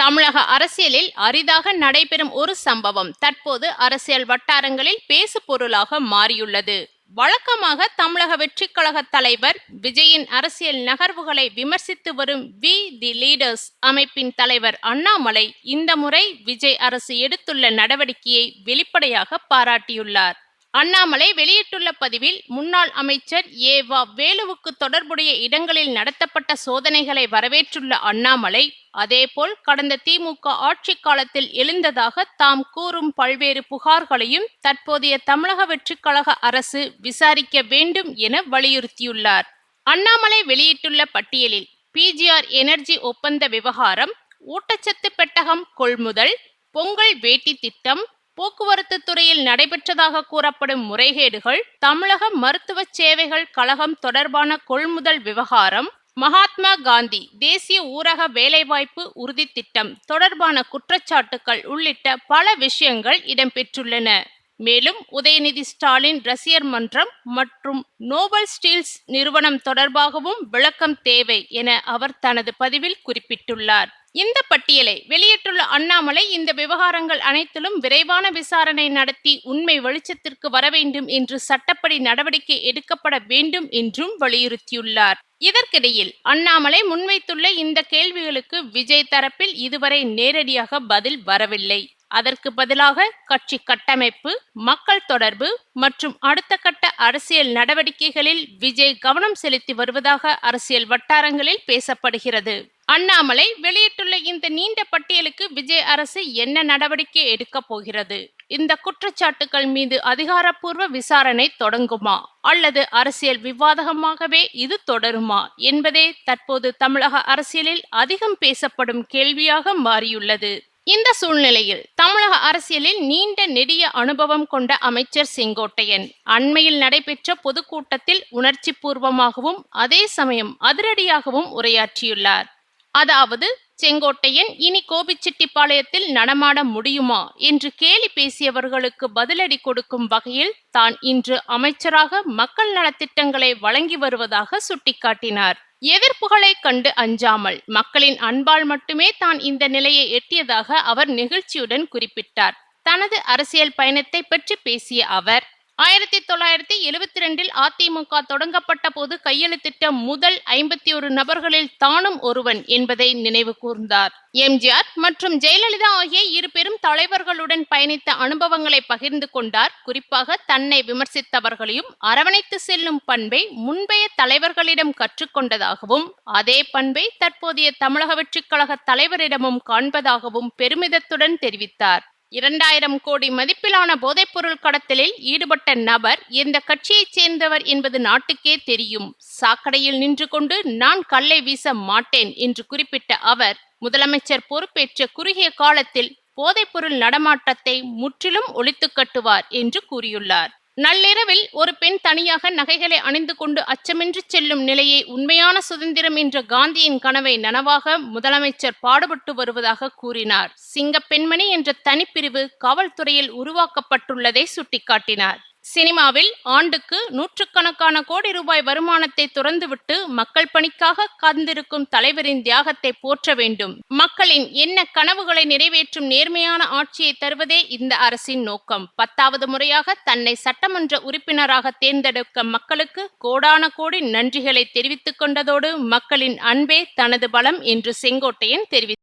தமிழக அரசியலில் அரிதாக நடைபெறும் ஒரு சம்பவம் தற்போது அரசியல் வட்டாரங்களில் பேசு பொருளாக மாறியுள்ளது. வழக்கமாக தமிழக வெற்றிக் கழக தலைவர் விஜயின் அரசியல் நகர்வுகளை விமர்சித்து வரும் வி தி லீடர்ஸ் அமைப்பின் தலைவர் அண்ணாமலை இந்த முறை விஜய் அரசு எடுத்துள்ள நடவடிக்கையை வெளிப்படையாக பாராட்டியுள்ளார். அண்ணாமலை வெளியிட்டுள்ள பதிவில், முன்னாள் அமைச்சர் ஏ.வ. வேலுவுக்கு தொடர்புடைய இடங்களில் நடத்தப்பட்ட சோதனைகளை வரவேற்றுள்ள அண்ணாமலை, அதேபோல் கடந்த திமுக ஆட்சி காலத்தில் எழுந்ததாக தாம் கூறும் பல்வேறு புகார்களையும் தற்போதைய தமிழக வெற்றிக் கழக அரசு விசாரிக்க வேண்டும் என வலியுறுத்தியுள்ளார். அண்ணாமலை வெளியிட்டுள்ள பட்டியலில் பிஜிஆர் எனர்ஜி ஒப்பந்த விவகாரம், ஊட்டச்சத்து பெட்டகம் கொள்முதல், பொங்கல் வேட்டி திட்டம், போக்குவரத்து துறையில் நடைபெற்றதாக கூறப்படும் முறைகேடுகள், தமிழக மருத்துவ சேவைகள் கழகம் தொடர்பான கொள்முதல் விவகாரம், மகாத்மா காந்தி தேசிய ஊரக வேலைவாய்ப்பு உறுதி திட்டம் தொடர்பான குற்றச்சாட்டுகள் உள்ளிட்ட பல விஷயங்கள் இடம்பெற்றுள்ளன. மேலும் உதயநிதி ஸ்டாலின் ரசிகர் மன்றம் மற்றும் நோபல் ஸ்டீல்ஸ் நிறுவனம் தொடர்பாகவும் விளக்கம் தேவை என அவர் தனது பதிவில் குறிப்பிட்டுள்ளார். இந்த பட்டியலை வெளியிட்டுள்ள அண்ணாமலை, இந்த விவகாரங்கள் அனைத்திலும் விரைவான விசாரணை நடத்தி உண்மை வெளிச்சத்திற்கு வர வேண்டும் என்று சட்டப்படி நடவடிக்கை எடுக்கப்பட வேண்டும் என்றும் வலியுறுத்தியுள்ளார். இதற்கிடையில் அண்ணாமலை முன்வைத்துள்ள இந்த கேள்விகளுக்கு விஜய் தரப்பில் இதுவரை நேரடியாக பதில் வரவில்லை. அதற்கு பதிலாக கட்சி கட்டமைப்பு, மக்கள் தொடர்பு மற்றும் அடுத்த கட்ட அரசியல் நடவடிக்கைகளில் விஜய் கவனம் செலுத்தி வருவதாக அரசியல் வட்டாரங்களில் பேசப்படுகிறது. அண்ணாமலை வெளியிட்டுள்ள இந்த நீண்ட பட்டியலுக்கு விஜய் அரசு என்ன நடவடிக்கை எடுக்கப் போகிறது? இந்த குற்றச்சாட்டுகள் மீது அதிகாரப்பூர்வ விசாரணை தொடங்குமா அல்லது அரசியல் விவாதமாகவே இது தொடருமா என்பதே தற்போது தமிழக அரசியலில் அதிகம் பேசப்படும் கேள்வியாக மாறியுள்ளது. இந்த சூழ்நிலையில் தமிழக அரசியலில் நீண்ட நெடிய அனுபவம் கொண்ட அமைச்சர் செங்கோட்டையன் அண்மையில் நடைபெற்ற பொதுக்கூட்டத்தில் உணர்ச்சி பூர்வமாகவும் அதே சமயம் அதிரடியாகவும் உரையாற்றியுள்ளார். அதாவது, செங்கோட்டையன் இனி கோபிச்செட்டிப்பாளையத்தில் நடமாட முடியுமா என்று கேலி பேசியவர்களுக்கு பதிலடி கொடுக்கும் வகையில் தான் இன்று அமைச்சராக மக்கள் நலத்திட்டங்களை வழங்கி வருவதாக சுட்டிக்காட்டினார். எதிர்ப்புகளை கண்டு அஞ்சாமல் மக்களின் அன்பால் மட்டுமே தான் இந்த நிலையை எட்டியதாக அவர் நெகிழ்ச்சியுடன் குறிப்பிட்டார். தனது அரசியல் பயணத்தை பற்றி பேசிய அவர், 1972 அதிமுக தொடங்கப்பட்ட போது கையெழுத்திட்ட முதல் 51 நபர்களில் தானும் ஒருவன் என்பதை நினைவு கூர்ந்தார். எம்ஜிஆர் மற்றும் ஜெயலலிதா ஆகிய இரு பெரும் தலைவர்களுடன் பயணித்த அனுபவங்களை பகிர்ந்து கொண்டார். குறிப்பாக தன்னை விமர்சித்தவர்களையும் அரவணைத்து செல்லும் பண்பை முன்பைய தலைவர்களிடம் கற்றுக்கொண்டதாகவும், அதே பண்பை தற்போதைய தமிழக வெற்றிக் கழக தலைவரிடமும் காண்பதாகவும் பெருமிதத்துடன் தெரிவித்தார். 2000 கோடி மதிப்பிலான போதைப்பொருள் கடத்தலில் ஈடுபட்ட நபர் எந்த கட்சியைச் சேர்ந்தவர் என்பது நாட்டுக்கே தெரியும். சாக்கடையில் நின்று கொண்டு நான் கல்லை வீச மாட்டேன் என்று குறிப்பிட்ட அவர், முதலமைச்சர் பொறுப்பேற்ற குறுகிய காலத்தில் போதைப்பொருள் நடமாட்டத்தை முற்றிலும் ஒழித்து கட்டுவார் என்று கூறியுள்ளார். நள்ளிரவில் ஒரு பெண் தனியாக நகைகளை அணிந்து கொண்டு அச்சமின்றி செல்லும் நிலையை உண்மையான சுதந்திரம் என்ற காந்தியின் கனவை நனவாக முதலமைச்சர் பாடுபட்டு வருவதாக கூறினார். சிங்கப் பெண்மணி என்ற தனிப்பிரிவு காவல்துறையில் உருவாக்கப்பட்டுள்ளதை சுட்டிக்காட்டினார். சினிமாவில் ஆண்டுக்கு நூற்றுக்கணக்கான கோடி ரூபாய் வருமானத்தை துறந்துவிட்டு மக்கள் பணிக்காக காத்திருக்கும் தலைவரின் தியாகத்தை போற்ற வேண்டும். மக்களின் எண்ண கனவுகளை நிறைவேற்றும் நேர்மையான ஆட்சியை தருவதே இந்த அரசின் நோக்கம். 10வது முறையாக தன்னை சட்டமன்ற உறுப்பினராக தேர்ந்தெடுக்க மக்களுக்கு கோடான கோடி நன்றிகளை தெரிவித்துக் கொண்டதோடு மக்களின் அன்பே தனது பலம் என்று செங்கோட்டையன் தெரிவித்தார்.